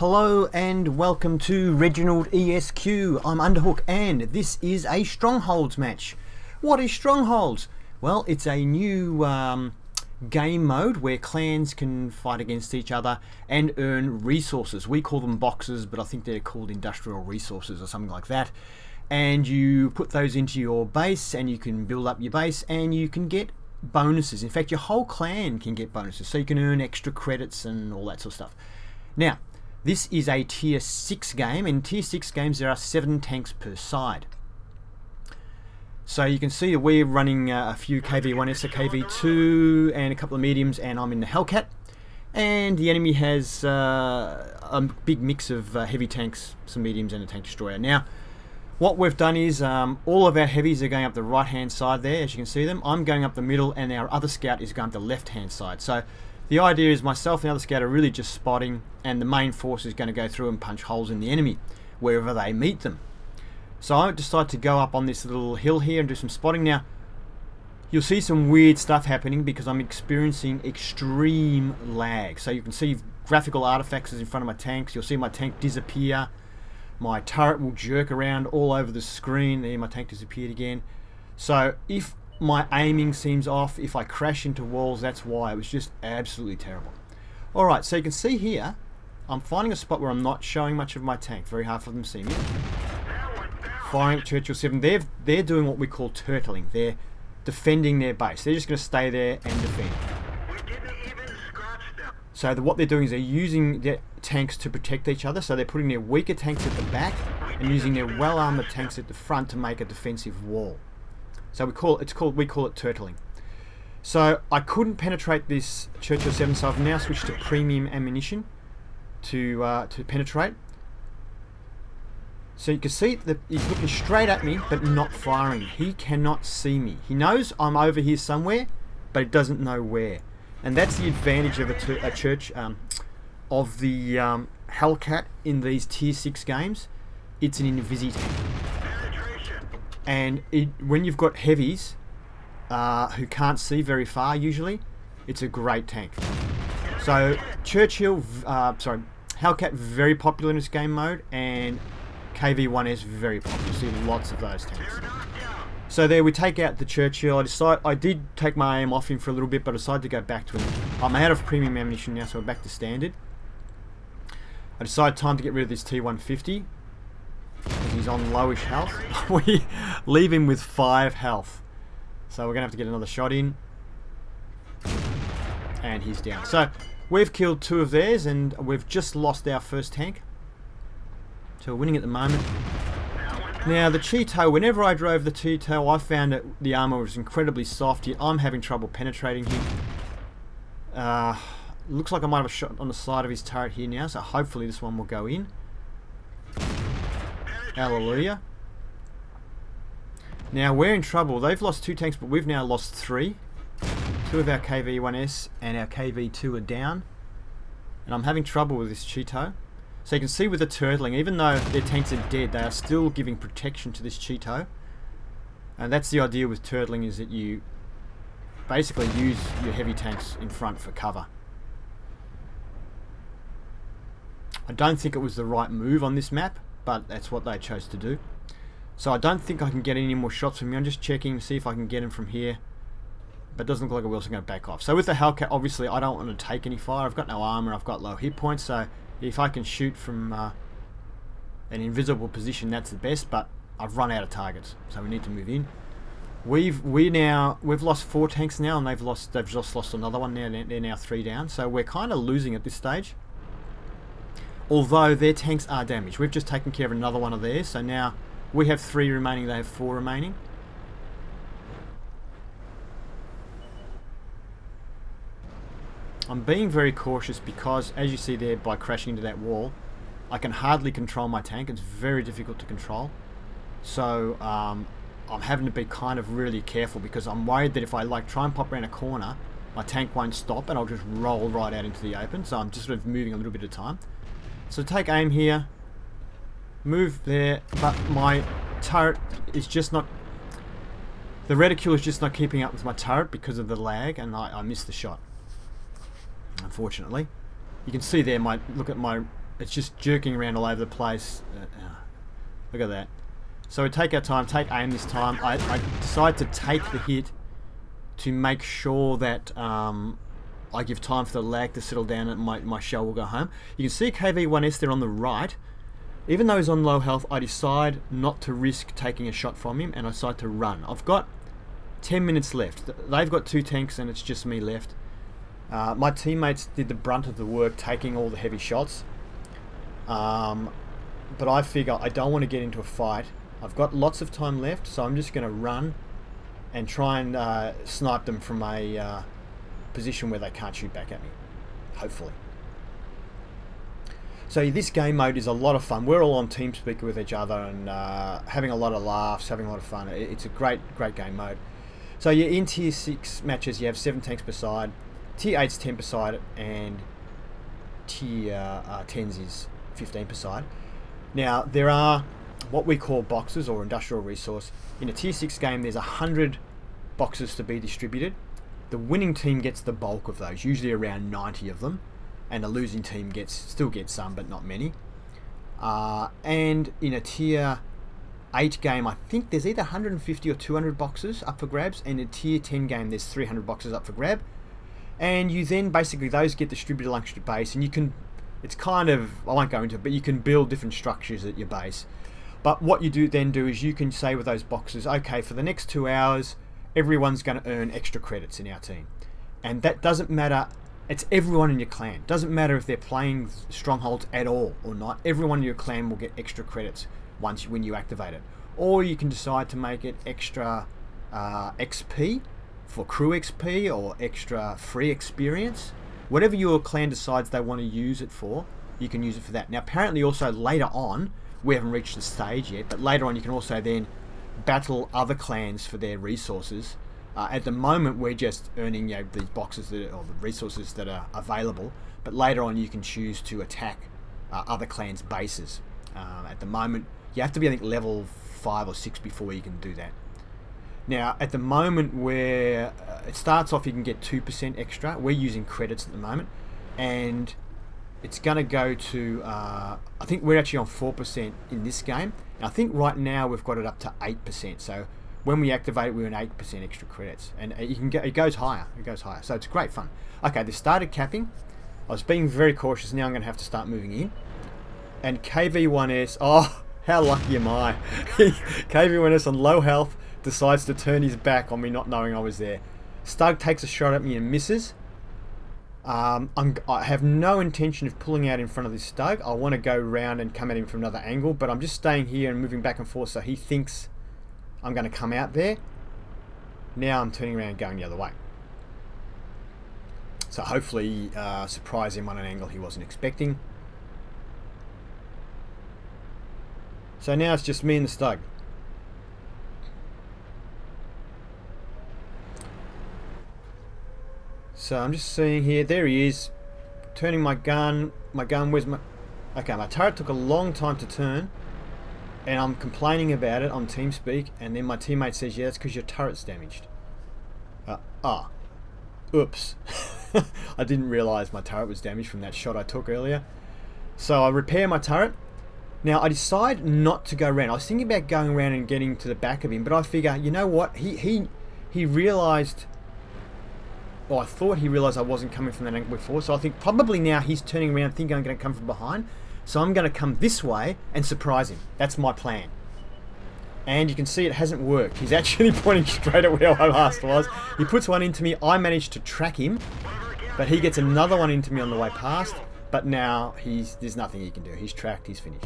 Hello and welcome to ReginaldESQ. I'm Underhook and this is a Strongholds match. What is Strongholds? Well, it's a new game mode where clans can fight against each other and earn resources. We call them boxes, but I think they're called industrial resources or something like that. And you put those into your base and you can build up your base and you can get bonuses. In fact, your whole clan can get bonuses, so you can earn extra credits and all that sort of stuff. Now, this is a tier 6 game. In tier 6 games there are 7 tanks per side. So you can see that we're running a few KV1S, a KV2 and a couple of mediums, and I'm in the Hellcat. And the enemy has a big mix of heavy tanks, some mediums and a tank destroyer. Now what we've done is all of our heavies are going up the right hand side there, as you can see them. I'm going up the middle and our other scout is going up the left hand side. So the idea is myself and the other scout are really just spotting, and the main force is going to go through and punch holes in the enemy wherever they meet them. So I decided to go up on this little hill here and do some spotting. Now you'll see some weird stuff happening because I'm experiencing extreme lag. So you can see graphical artifacts in front of my tanks. You'll see my tank disappear. My turret will jerk around all over the screen. There, my tank disappeared again. So if my aiming seems off, if I crash into walls, that's why. It was just absolutely terrible. Alright, so you can see here, I'm finding a spot where I'm not showing much of my tank. Very hard for them to see me. Firing at Churchill 7. They're doing what we call turtling. They're defending their base. They're just going to stay there and defend. So what they're doing is they're using their tanks to protect each other. So they're putting their weaker tanks at the back and using their well-armored tanks at the front to make a defensive wall. So we call it turtling. So I couldn't penetrate this Churchill 7, so I've now switched to premium ammunition to penetrate. So you can see that he's looking straight at me but not firing. He cannot see me. He knows I'm over here somewhere, but he doesn't know where. And that's the advantage of the Hellcat in these tier 6 games. It's an invisi tank. And when you've got heavies who can't see very far, usually, it's a great tank. So Hellcat very popular in this game mode, and KV1S very popular. You see lots of those tanks. So there we take out the Churchill. I did take my aim off him for a little bit, but I decided to go back to him. I'm out of premium ammunition now, so we're back to standard. I decided time to get rid of this T150. He's on lowish health. We leave him with 5 health. So we're going to have to get another shot in. And he's down. So we've killed 2 of theirs and we've just lost our first tank. So we're winning at the moment. Now the Cheeto, whenever I drove the Cheeto, I found that the armor was incredibly soft. I'm having trouble penetrating him. Looks like I might have a shot on the side of his turret here now, so hopefully this one will go in. Hallelujah. Now we're in trouble. They've lost 2 tanks, but we've now lost 3. 2 of our KV1S and our KV2 are down. And I'm having trouble with this Cheeto. So you can see with the turtling, even though their tanks are dead, they are still giving protection to this Cheeto. And that's the idea with turtling, is that you basically use your heavy tanks in front for cover. I don't think it was the right move on this map, but that's what they chose to do. So I don't think I can get any more shots from him. I'm just checking to see if I can get him from here. But it doesn't look like I will, so I'm going to back off. So with the Hellcat, obviously I don't want to take any fire. I've got no armor, I've got low hit points, so if I can shoot from an invisible position, that's the best, but I've run out of targets, so we need to move in. We've lost 4 tanks now, and they've just lost another one now. They're now 3 down, so we're kind of losing at this stage. Although their tanks are damaged. We've just taken care of another one of theirs, so now we have 3 remaining, they have 4 remaining. I'm being very cautious because, as you see there, by crashing into that wall, I can hardly control my tank. It's very difficult to control. So I'm having to be kind of really careful because I'm worried that if I try and pop around a corner, my tank won't stop and I'll just roll right out into the open. So I'm just sort of moving a little bit at a time. So take aim here, move there, but my turret is just not... The reticule is just not keeping up with my turret because of the lag, and I missed the shot. Unfortunately, you can see there. Look at my it's just jerking around all over the place. Look at that. So we take our time, take aim this time. I decide to take the hit to make sure that I give time for the lag to settle down and my shell will go home. You can see KV1S there on the right. Even though he's on low health, I decide not to risk taking a shot from him and I decide to run. I've got 10 minutes left. They've got 2 tanks and it's just me left. My teammates did the brunt of the work taking all the heavy shots. But I figure I don't want to get into a fight. I've got lots of time left, so I'm just going to run and try and snipe them from a position where they can't shoot back at me. Hopefully. So this game mode is a lot of fun. We're all on TeamSpeak with each other and having a lot of laughs, having a lot of fun. It's a great game mode. So you're in Tier 6 matches, you have 7 tanks per side. Tier 8's 10 per side and Tier 10's is 15 per side. Now there are what we call boxes or industrial resource. In a Tier 6 game there's 100 boxes to be distributed. The winning team gets the bulk of those, usually around 90 of them. And the losing team still gets some, but not many. And in a Tier 8 game, I think there's either 150 or 200 boxes up for grabs. And in a Tier 10 game, there's 300 boxes up for grab. And you then basically, those get distributed amongst your base. And you can, it's kind of, I won't go into it, but you can build different structures at your base. But what you then do is you can say with those boxes, okay, for the next 2 hours, everyone's going to earn extra credits in our team. And that doesn't matter. It's everyone in your clan. Doesn't matter if they're playing Strongholds at all or not. Everyone in your clan will get extra credits when you activate it. Or you can decide to make it extra XP for crew XP or extra free experience. Whatever your clan decides they want to use it for, you can use it for that. Now apparently also later on, we haven't reached the stage yet, but later on you can also then battle other clans for their resources. At the moment we're just earning these boxes or the resources that are available, but later on you can choose to attack other clans' bases. At the moment you have to be, I think, level 5 or 6 before you can do that. Now at the moment where it starts off, you can get 2% extra. We're using credits at the moment, and it's going to go to I think we're actually on 4% in this game, and I think right now we've got it up to 8%. So when we activate it, we earn 8% extra credits, and you can get, it goes higher. So it's great fun. Okay, they started capping. I was being very cautious. Now I'm going to have to start moving in. And KV1S, oh, how lucky am I? KV1S on low health decides to turn his back on me, not knowing I was there. Stug takes a shot at me and misses. I have no intention of pulling out in front of this Stug. I want to go round and come at him from another angle, but I'm just staying here and moving back and forth so he thinks I'm going to come out there. Now I'm turning around and going the other way. So hopefully surprise him on an angle he wasn't expecting. So now it's just me and the Stug. So I'm just seeing here, there he is, turning my gun, where's my, okay, my turret took a long time to turn, and I'm complaining about it on TeamSpeak, and then my teammate says, yeah, that's because your turret's damaged. Oops. I didn't realise my turret was damaged from that shot I took earlier. So I repair my turret. Now I decide not to go around. I was thinking about going around and getting to the back of him, but I figure, you know what, he realised, well, I thought he realised I wasn't coming from that angle before, so I think probably now he's turning around thinking I'm going to come from behind. So I'm going to come this way and surprise him. That's my plan. And you can see it hasn't worked. He's actually pointing straight at where I last was. He puts one into me. I managed to track him, but he gets another one into me on the way past. But now there's nothing he can do. He's tracked. He's finished.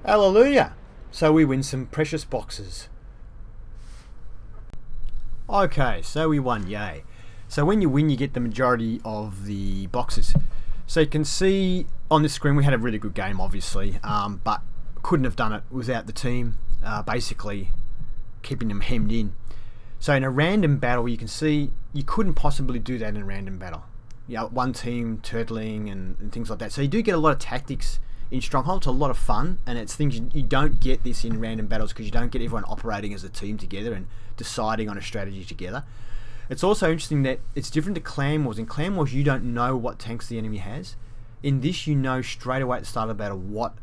Hallelujah. So we win some precious boxes. Okay, so we won. Yay. So when you win, you get the majority of the boxes. So you can see on this screen we had a really good game, obviously, but couldn't have done it without the team basically keeping them hemmed in. So in a random battle, you can see you couldn't possibly do that in a random battle. One team turtling and things like that. So you do get a lot of tactics in Stronghold. It's a lot of fun, and it's things you don't get this in random battles because you don't get everyone operating as a team together and deciding on a strategy together. It's also interesting that it's different to Clan Wars. In Clan Wars, you don't know what tanks the enemy has. in this you know straight away at the start of the battle what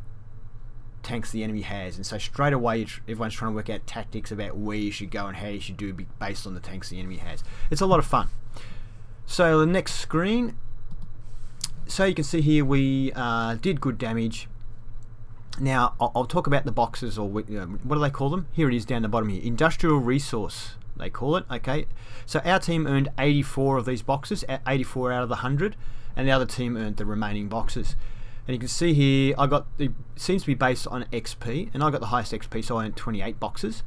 tanks the enemy has, and so straight away everyone's trying to work out tactics about where you should go and how you should do based on the tanks the enemy has. It's a lot of fun. So the next screen, so you can see here we did good damage. Now I'll talk about the boxes, or what do they call them? Here it is down the bottom here, industrial resource they call it. Okay, so our team earned 84 of these boxes, 84 out of the 100, and the other team earned the remaining boxes. And you can see here, it seems to be based on XP, and I got the highest XP, so I earned 28 boxes.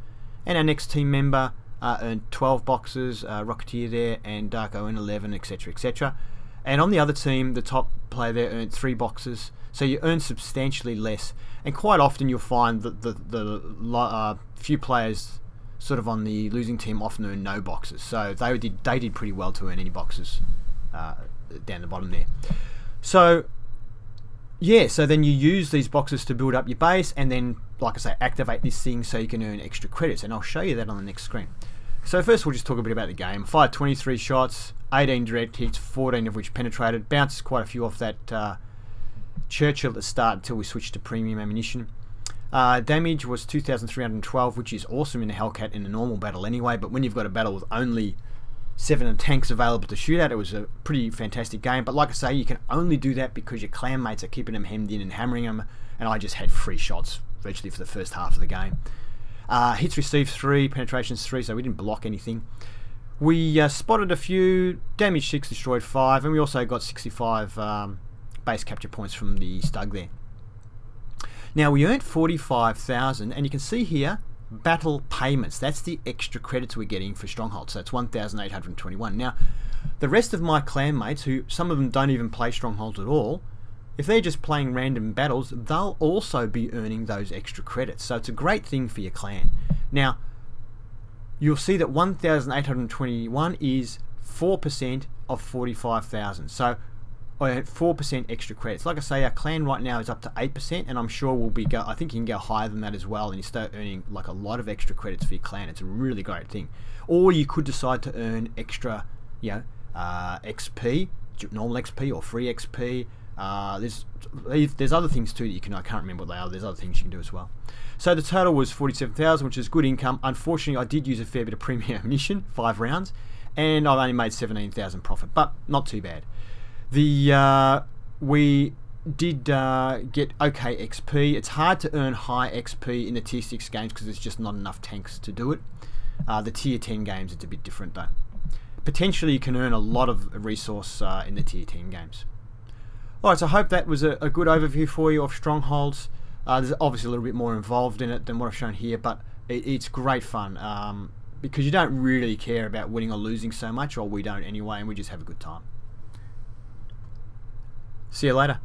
And our next team member earned 12 boxes, Rocketeer there, and Darko earned 11, etc, etc. And on the other team, the top player there earned 3 boxes, so you earn substantially less. And quite often you'll find that the few players sort of on the losing team often earn no boxes, so they did pretty well to earn any boxes down the bottom there. So yeah, so then you use these boxes to build up your base, and then, like I say, activate this thing so you can earn extra credits, and I'll show you that on the next screen. So first we'll just talk a bit about the game. Fired 23 shots, 18 direct hits, 14 of which penetrated. Bounced quite a few off that Churchill at the start until we switched to premium ammunition. Damage was 2,312, which is awesome in a Hellcat in a normal battle anyway, but when you've got a battle with only 7 tanks available to shoot at, it was a pretty fantastic game. But like I say, you can only do that because your clan mates are keeping them hemmed in and hammering them, and I just had free shots virtually for the first half of the game. Hits received 3, penetrations 3, so we didn't block anything. We spotted a few, damaged 6, destroyed 5, and we also got 65 base capture points from the Stug there. Now we earned 45,000, and you can see here battle payments. That's the extra credits we're getting for Strongholds. So it's 1,821. Now the rest of my clan mates, who some of them don't even play Strongholds at all, if they're just playing random battles, they'll also be earning those extra credits. So it's a great thing for your clan. Now you'll see that 1,821 is 4% of 45,000. So I had 4% extra credits. Like I say, our clan right now is up to 8%, and I'm sure we'll be I think you can go higher than that as well, and you start earning like a lot of extra credits for your clan. It's a really great thing. Or you could decide to earn extra, XP, normal XP or free XP. There's other things too that you can. I can't remember what they are. There's other things you can do as well. So the total was 47,000, which is good income. Unfortunately, I did use a fair bit of premium ammunition, 5 rounds, and I've only made 17,000 profit, but not too bad. We did get okay XP. It's hard to earn high XP in the tier 6 games because there's just not enough tanks to do it. The tier 10 games, it's a bit different though. Potentially you can earn a lot of resource in the tier 10 games. Alright, so I hope that was a good overview for you of Strongholds. There's obviously a little bit more involved in it than what I've shown here, but it's great fun because you don't really care about winning or losing so much, or we don't anyway, and we just have a good time. See you later.